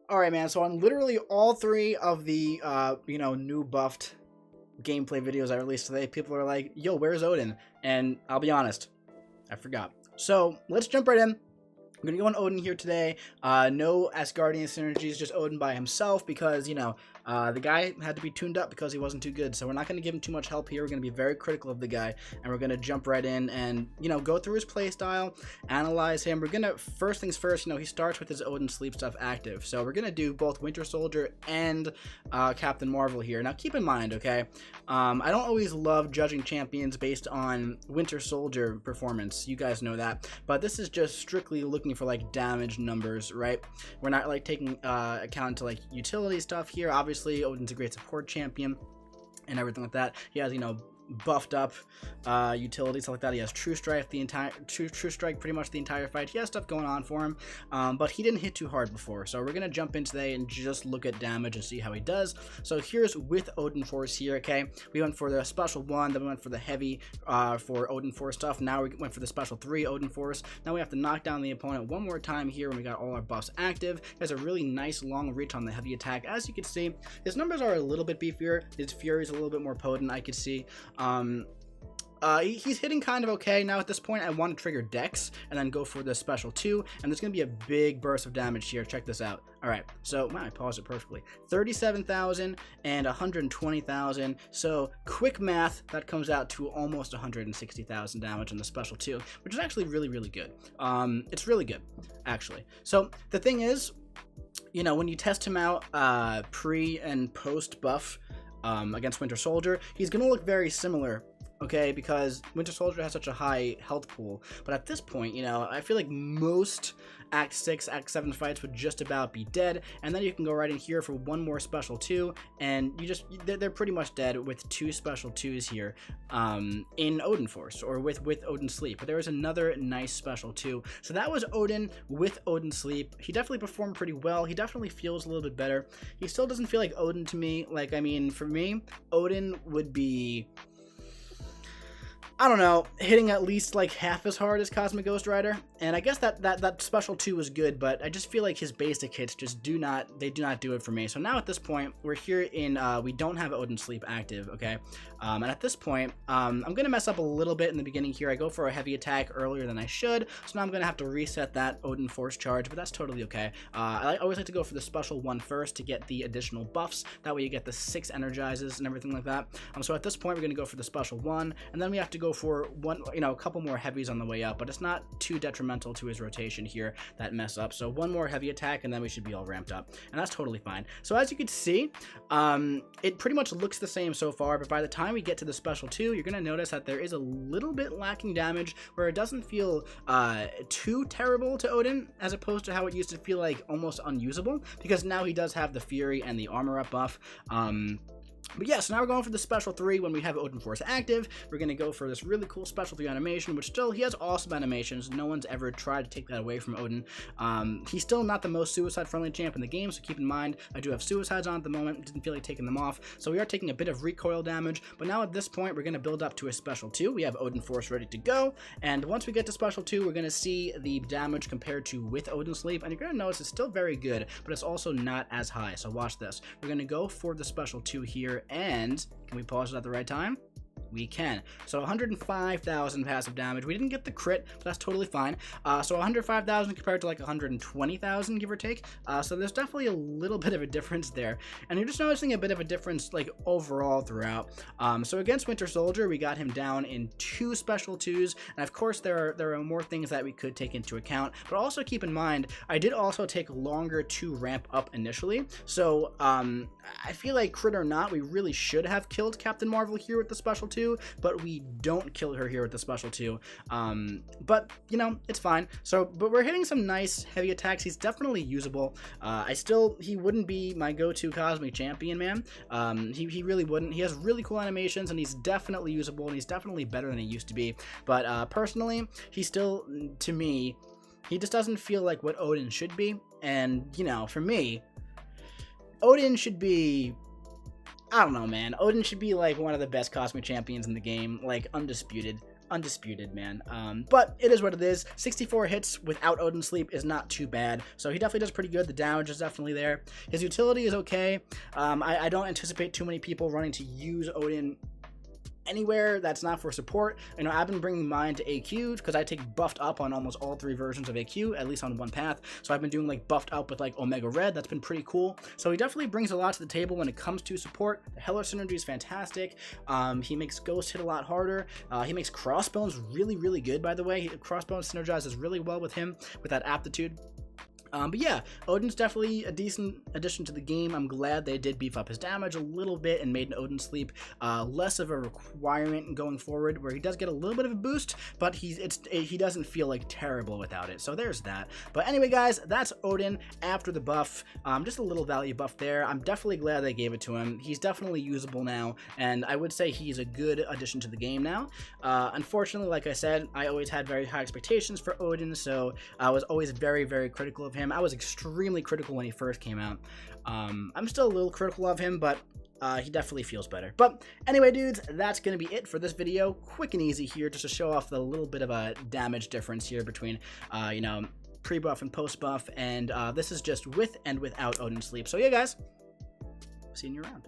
All right, man. So on literally all three of the new buffed gameplay videos I released today, people are like, "Yo, where's Odin?" And I'll be honest, I forgot. So let's jump right in. I'm gonna go on Odin here today. No Asgardian synergies, just Odin by himself because, the guy had to be tuned up because he wasn't too good. So we're not gonna give him too much help here. We're gonna be very critical of the guy, and we're gonna jump right in and, go through his playstyle, analyze him. We're gonna, first things first, he starts with his Odinsleep stuff active. So we're gonna do both Winter Soldier and Captain Marvel here. Now keep in mind, okay, I don't always love judging champions based on Winter Soldier performance. You guys know that. But this is just strictly looking for like damage numbers, right? We're not like taking account to like utility stuff here. Obviously Odin's a great support champion and everything like that. He has, buffed up utility, stuff like that. He has True Strike pretty much the entire fight. He has stuff going on for him, but he didn't hit too hard before. So we're gonna jump in today and just look at damage and see how he does. So here's with Odin Force here. Okay, we went for the special 1, then we went for the heavy for Odin Force stuff. Now we went for the special 3 Odin Force. Now we have to knock down the opponent one more time here when we got all our buffs active. He has a really nice long reach on the heavy attack. As you can see, his numbers are a little bit beefier. His fury is a little bit more potent, I could see. He's hitting kind of okay. Now at this point I want to trigger Dex and then go for the special 2, and there's gonna be a big burst of damage here. Check this out. All right, so wow, I paused it perfectly. 37,000 and 120,000. So quick math, that comes out to almost 160,000 damage on the special 2, which is actually really good. It's really good actually. So the thing is, when you test him out pre and post buff against Winter Soldier, he's gonna look very similar, okay, because Winter Soldier has such a high health pool. But at this point, I feel like most Act 6, Act 7 fights would just about be dead, and then you can go right in here for one more special 2, and they're pretty much dead with 2 special 2s here in Odin Force, or with Odinsleep. But there was another nice special 2. So that was Odin with Odinsleep. He definitely performed pretty well. He definitely feels a little bit better. He still doesn't feel like Odin to me. Like, I mean, for me, Odin would be, I don't know, hitting at least like half as hard as Cosmic Ghost Rider, and I guess that special 2 was good, but I just feel like his basic hits just do not do it for me. So now at this point, we're here in, we don't have Odinsleep active, okay, and at this point, I'm gonna mess up a little bit in the beginning here. I go for a heavy attack earlier than I should, so now I'm gonna have to reset that Odin Force charge, but that's totally okay. I always like to go for the special 1 first to get the additional buffs. That way you get the 6 energizes and everything like that. So at this point, we're gonna go for the special 1, and then we have to go for a couple more heavies on the way up, but it's not too detrimental to his rotation here that mess up. So one more heavy attack and then we should be all ramped up, and that's totally fine. So as you can see, it pretty much looks the same so far, but by the time we get to the special 2, you're gonna notice that there is a little bit lacking damage, where it doesn't feel too terrible to Odin, as opposed to how it used to feel like almost unusable, because now he does have the fury and the armor up buff. But yeah, so now we're going for the special 3 when we have Odin Force active. We're going to go for this really cool special 3 animation, which still, he has awesome animations. No one's ever tried to take that away from Odin. He's still not the most suicide-friendly champ in the game, so keep in mind, I do have suicides on at the moment. Didn't feel like taking them off, so we are taking a bit of recoil damage. But now at this point, we're going to build up to a special 2. We have Odin Force ready to go, and once we get to special 2, we're going to see the damage compared to with Odinsleep, and you're going to notice it's still very good, but it's also not as high. So watch this. We're going to go for the special 2 here, and can we pause it at the right time? We can. So 105,000 passive damage. We didn't get the crit, but that's totally fine. So 105,000 compared to like 120,000, give or take. So there's definitely a little bit of a difference there. And you're just noticing a bit of a difference like overall throughout. So against Winter Soldier, we got him down in 2 special 2s. And of course, there are more things that we could take into account. But also keep in mind, I did also take longer to ramp up initially. So I feel like crit or not, we really should have killed Captain Marvel here with the special 2, but we don't kill her here with the special 2. But it's fine. So, but we're hitting some nice heavy attacks. He's definitely usable. He wouldn't be my go-to cosmic champion, man. He really wouldn't. He has really cool animations, and he's definitely usable, and he's definitely better than he used to be. But personally, he's still, to me, he just doesn't feel like what Odin should be. And for me, Odin should be, I don't know, man. Odin should be like one of the best cosmic champions in the game, like undisputed. undisputed, man. But it is what it is. 64 hits without Odinsleep is not too bad, so he definitely does pretty good. The damage is definitely there. His utility is okay. I don't anticipate too many people running to use Odin anywhere that's not for support. You know, I've been bringing mine to AQ because I take buffed up on almost all 3 versions of AQ, at least on one path. So I've been doing like buffed up with like Omega Red. That's been pretty cool. So he definitely brings a lot to the table when it comes to support. The Heller synergy is fantastic. He makes Ghost hit a lot harder. He makes Crossbones really, really good, by the way. Crossbones synergizes really well with him with that aptitude. But yeah, Odin's definitely a decent addition to the game. I'm glad they did beef up his damage a little bit and made Odinsleep less of a requirement going forward, where he does get a little bit of a boost, but he doesn't feel like terrible without it. So there's that. But anyway, guys, that's Odin after the buff. Just a little value buff there. I'm definitely glad they gave it to him. He's definitely usable now, and I would say he's a good addition to the game now. Unfortunately, like I said, I always had very high expectations for Odin, so I was always very, very critical of him. I was extremely critical when he first came out. I'm still a little critical of him, but he definitely feels better. But anyway, dudes, that's going to be it for this video. Quick and easy here, just to show off the little bit of a damage difference here between, you know, pre-buff and post-buff. And this is just with and without Odinsleep. So yeah, guys, seeing you around.